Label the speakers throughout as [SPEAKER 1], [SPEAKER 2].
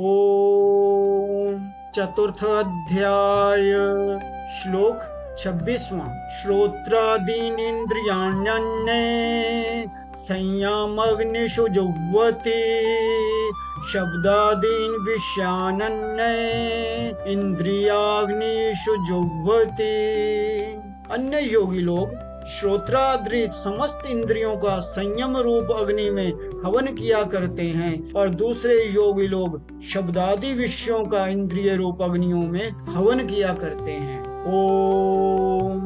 [SPEAKER 1] ओम। चतुर्थ अध्याय श्लोक 26वां। श्रोत्रादीन इंद्रियाण्यन्ये संयमग्निषु जुह्वति शब्दादीन विषयान्ये इंद्रियाग्निषु जुह्वति। अन्य योगी लोग श्रोत्रादृत समस्त इंद्रियों का संयम रूप अग्नि में हवन किया करते हैं और दूसरे योगी लोग शब्दादि विषयों का इंद्रिय रूप अग्नियों में हवन किया करते हैं। ओम।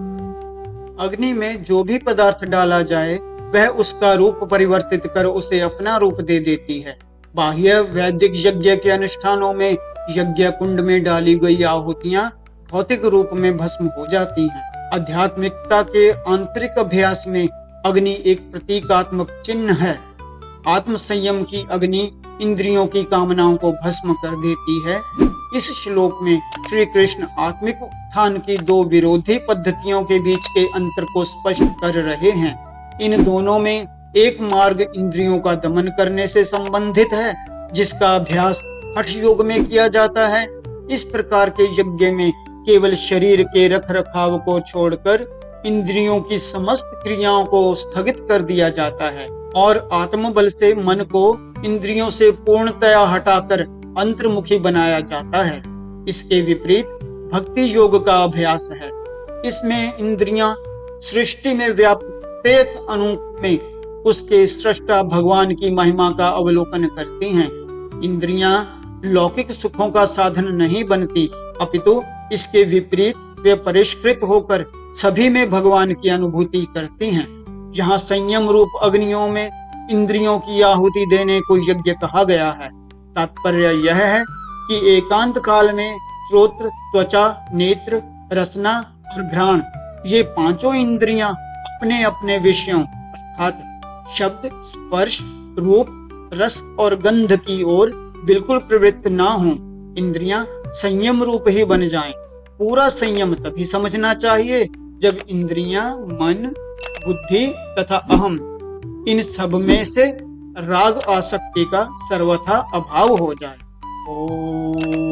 [SPEAKER 1] अग्नि में जो भी पदार्थ डाला जाए वह उसका रूप परिवर्तित कर उसे अपना रूप दे देती है। बाह्य वैदिक यज्ञ के अनुष्ठानों में यज्ञ कुंड में डाली गई आहुतियां भौतिक रूप में भस्म हो जाती हैं। आध्यात्मिकता के आंतरिक अभ्यास में अग्नि एक प्रतीकात्मक चिन्ह है। आत्म संयम की अग्नि इंद्रियों की कामनाओं को भस्म कर देती है। इस श्लोक में श्री कृष्ण आत्मिक उत्थान की दो विरोधी पद्धतियों के बीच के अंतर को स्पष्ट कर रहे हैं। इन दोनों में एक मार्ग इंद्रियों का दमन करने से संबंधित है जिसका अभ्यास हठ योग में किया जाता है। इस प्रकार के यज्ञ में केवल शरीर के रख रखाव को छोड़कर इंद्रियों की समस्त क्रियाओं को स्थगित कर दिया जाता है और आत्मबल से मन को इंद्रियों से पूर्णतया हटाकर अंतर्मुखी बनाया जाता है। इसके विपरीत भक्ति योग का अभ्यास है। इसमें इंद्रियां सृष्टि में व्याप्त प्रत्येक अणु में उसके सृष्टा भगवान की महिमा का अवलोकन करती हैं। इंद्रियां लौकिक सुखों का साधन नहीं बनती, अपितु इसके विपरीत वे परिष्कृत होकर सभी में भगवान की अनुभूति करती हैं। यहाँ संयम रूप अग्नियों में इंद्रियों की आहुति देने को यज्ञ कहा गया है। तात्पर्य यह है कि एकांत काल में श्रोत्र, त्वचा, नेत्र, रसना और घ्राण ये पांचों इंद्रियां अपने अपने विषयों अर्थात शब्द, स्पर्श, रूप, रस और गंध की ओर बिल्कुल प्रवृत्त ना हों। इंद्रियां संयम रूप ही बन जाएं। पूरा संयम तभी समझना चाहिए जब इंद्रियां, मन, बुद्धि तथा अहम इन सब में से राग आसक्ति का सर्वथा अभाव हो जाए। ओम।